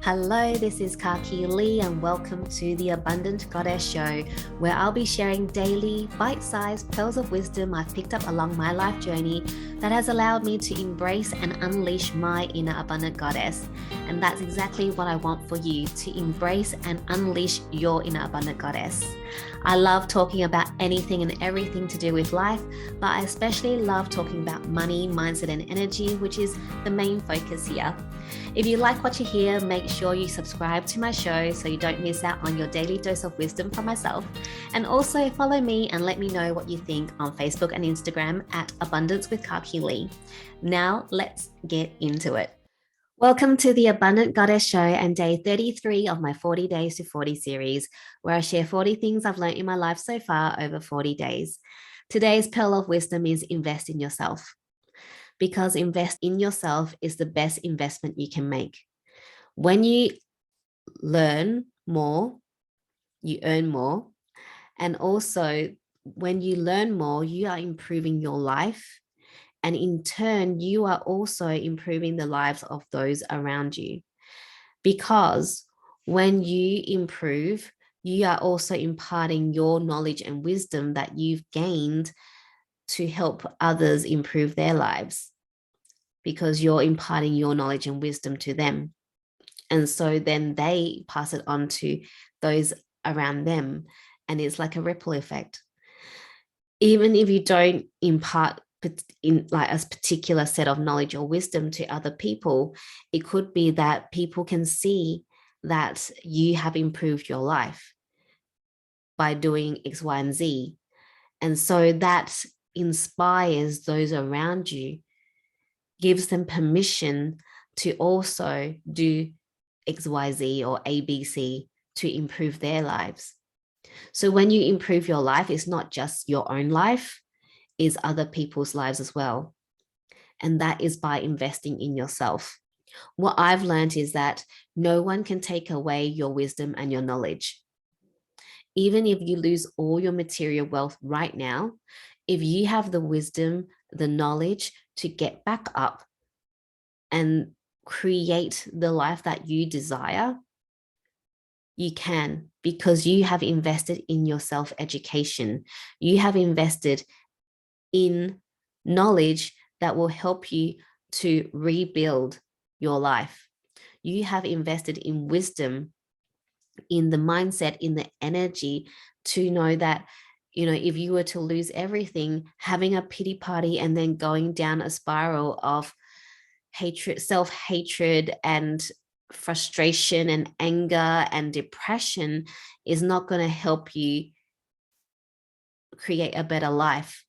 Hello, this is Kaki Lee, and welcome to the Abundant Goddess Show, where I'll be sharing daily, bite sized pearls of wisdom I've picked up along my life journey that has allowed me to embrace and unleash my inner abundant goddess. And that's exactly what I want for you, to embrace and unleash your inner abundant goddess. I love talking about anything and everything to do with life, but I especially love talking about money, mindset, and energy, which is the main focus here. If you like what you hear, make sure you subscribe to my show so you don't miss out on your daily dose of wisdom from myself. And also follow me and let me know what you think on Facebook and Instagram at Abundance with Kaki Lee. Now let's get into it. Welcome to the Abundant Goddess Show and day 33 of my 40 Days to 40 series, where I share 40 things I've learned in my life so far over 40 days. Today's pearl of wisdom is invest in yourself, because invest in yourself is the best investment you can make. When you learn more, you earn more. And also, when you learn more, you are improving your life. And in turn, you are also improving the lives of those around you. Because when you improve, you are also imparting your knowledge and wisdom that you've gained to help others improve their lives, because you're imparting your knowledge and wisdom to them. And so then they pass it on to those around them. And it's like a ripple effect. Even if you don't impart in like a particular set of knowledge or wisdom to other people, it could be that people can see that you have improved your life by doing X, Y, and Z. And so that inspires those around you, gives them permission to also do XYZ or ABC to improve their lives. So when you improve your life, it's not just your own life, it's other people's lives as well. And that is by investing in yourself. What I've learned is that no one can take away your wisdom and your knowledge. Even if you lose all your material wealth right now, if you have the wisdom, the knowledge to get back up and create the life that you desire, you can, because you have invested in your self-education. You have invested in knowledge that will help you to rebuild your life. You have invested in wisdom, in the mindset, in the energy to know that, if you were to lose everything, having a pity party and then going down a spiral of hatred, self-hatred, and frustration and anger and depression is not going to help you create a better life.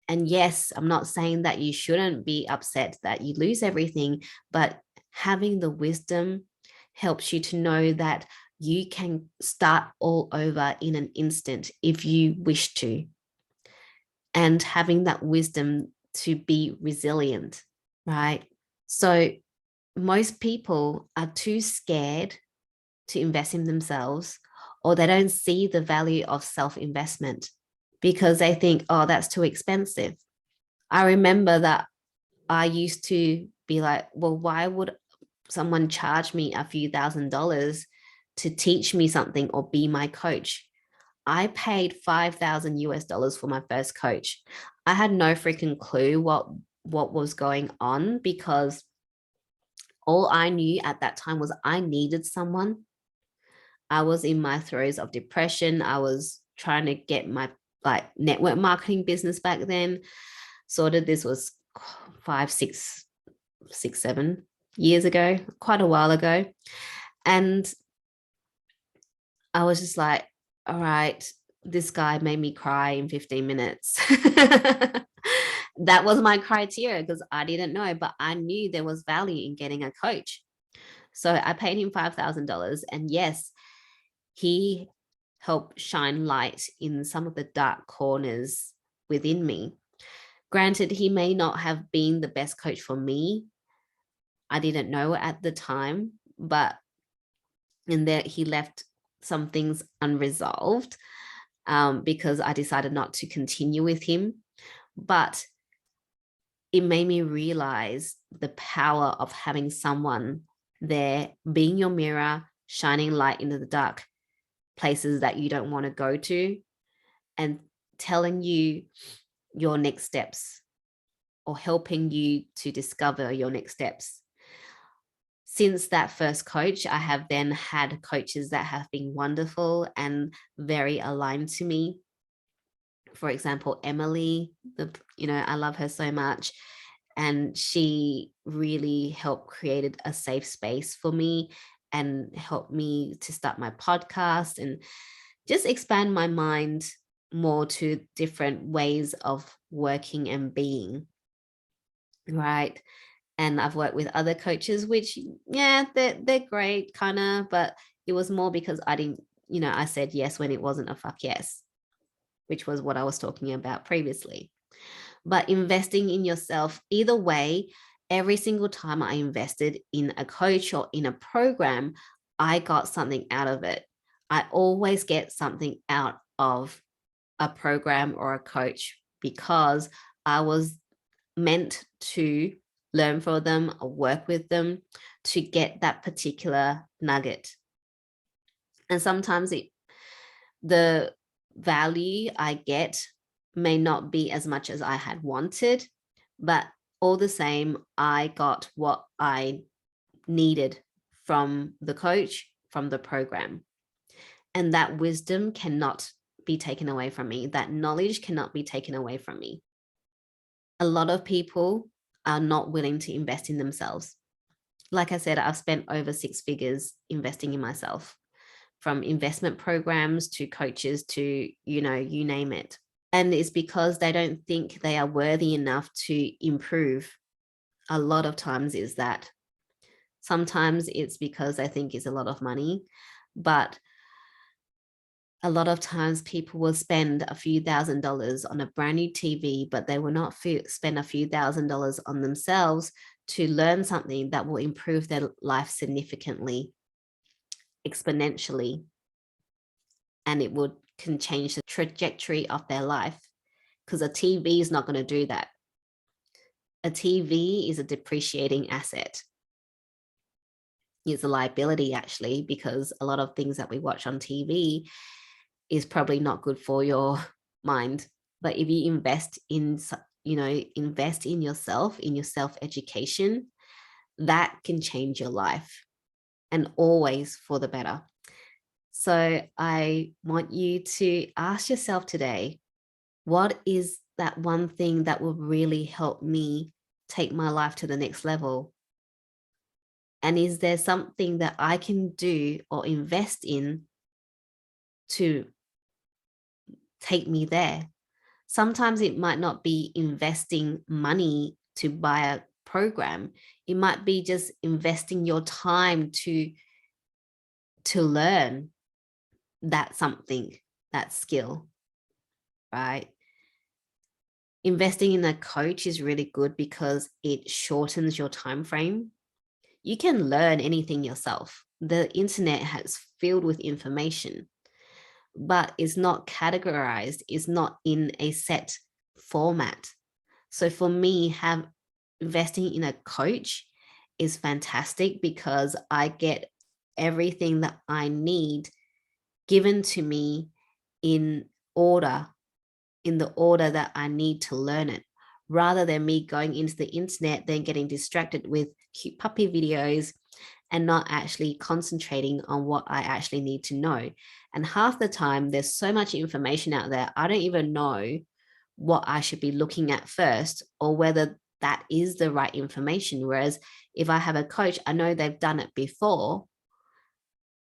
And yes, I'm not saying that you shouldn't be upset that you lose everything, but having the wisdom helps you to know that you can start all over in an instant if you wish to. And having that wisdom to be resilient, right? So most people are too scared to invest in themselves, or they don't see the value of self-investment because they think, oh, that's too expensive. I remember that I used to be like, well, why would someone charge me a few $1,000s to teach me something or be my coach? I paid 5,000 US dollars for my first coach. I had no freaking clue what was going on, because all I knew at that time was I needed someone. I was in my throes of depression. I was trying to get my network marketing business back then. Sorted. This was 7 years ago, quite a while ago. And I was just like, all right, this guy made me cry in 15 minutes. That was my criteria because I didn't know, but I knew there was value in getting a coach. So I paid him $5,000. And yes, he helped shine light in some of the dark corners within me. Granted, he may not have been the best coach for me. I didn't know at the time, but in there he left some things unresolved, because I decided not to continue with him. But it made me realize the power of having someone there being your mirror, shining light into the dark places that you don't want to go to, and telling you your next steps or helping you to discover your next steps. Since that first coach, I have then had coaches that have been wonderful and very aligned to me. For example, Emily, I love her so much. And she really helped create a safe space for me and helped me to start my podcast and just expand my mind more to different ways of working and being. Right. And I've worked with other coaches, which, yeah, they're great, kind of, but it was more because I didn't, I said yes when it wasn't a fuck yes, which was what I was talking about previously. But investing in yourself, either way, every single time I invested in a coach or in a program, I got something out of it. I always get something out of a program or a coach because I was meant to learn from them or work with them to get that particular nugget. And sometimes the value I get may not be as much as I had wanted, but all the same, I got what I needed from the coach, from the program. And that wisdom cannot be taken away from me. That knowledge cannot be taken away from me. A lot of people are not willing to invest in themselves. Like I said, I've spent over 6 figures investing in myself, from investment programs to coaches to, you name it. And it's because they don't think they are worthy enough to improve. A lot of times is that. Sometimes it's because they think it's a lot of money, but a lot of times people will spend a few $1,000s on a brand new TV, but they will not spend a few $1,000s on themselves to learn something that will improve their life significantly, exponentially, and it can change the trajectory of their life, because a TV is not going to do that. A TV is a depreciating asset. It's a liability, actually, because a lot of things that we watch on TV is probably not good for your mind. But if you invest in yourself, in your self-education, that can change your life, and always for the better. So I want you to ask yourself today, what is that one thing that will really help me take my life to the next level? And is there something that I can do or invest in to take me there? Sometimes it might not be investing money to buy a program. It might be just investing your time to learn that something, that skill, right? Investing in a coach is really good because it shortens your time frame. You can learn anything yourself. The internet has filled with information, but it's not categorized, it's not in a set format. So for me, investing in a coach is fantastic because I get everything that I need given to me in the order that I need to learn it, rather than me going into the internet, then getting distracted with cute puppy videos and not actually concentrating on what I actually need to know. And half the time, there's so much information out there, I don't even know what I should be looking at first or whether that is the right information. Whereas if I have a coach, I know they've done it before.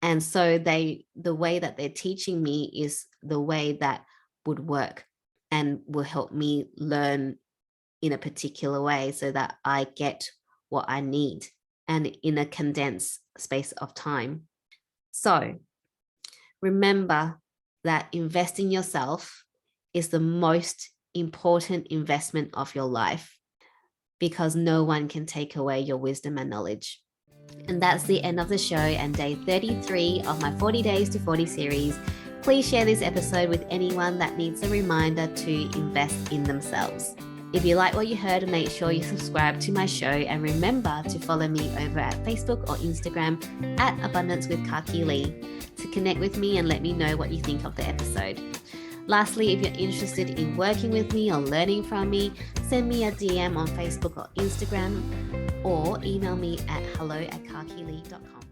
And so the way that they're teaching me is the way that would work and will help me learn in a particular way so that I get what I need and in a condensed space of time. So remember that investing in yourself is the most important investment of your life, because no one can take away your wisdom and knowledge. And that's the end of the show and day 33 of my 40 Days to 40 series. Please share this episode with anyone that needs a reminder to invest in themselves. If you like what you heard, make sure you subscribe to my show and remember to follow me over at Facebook or Instagram at Abundance with Kaki Lee to connect with me and let me know what you think of the episode. Lastly, if you're interested in working with me or learning from me, send me a DM on Facebook or Instagram or email me at hello@kakilee.com.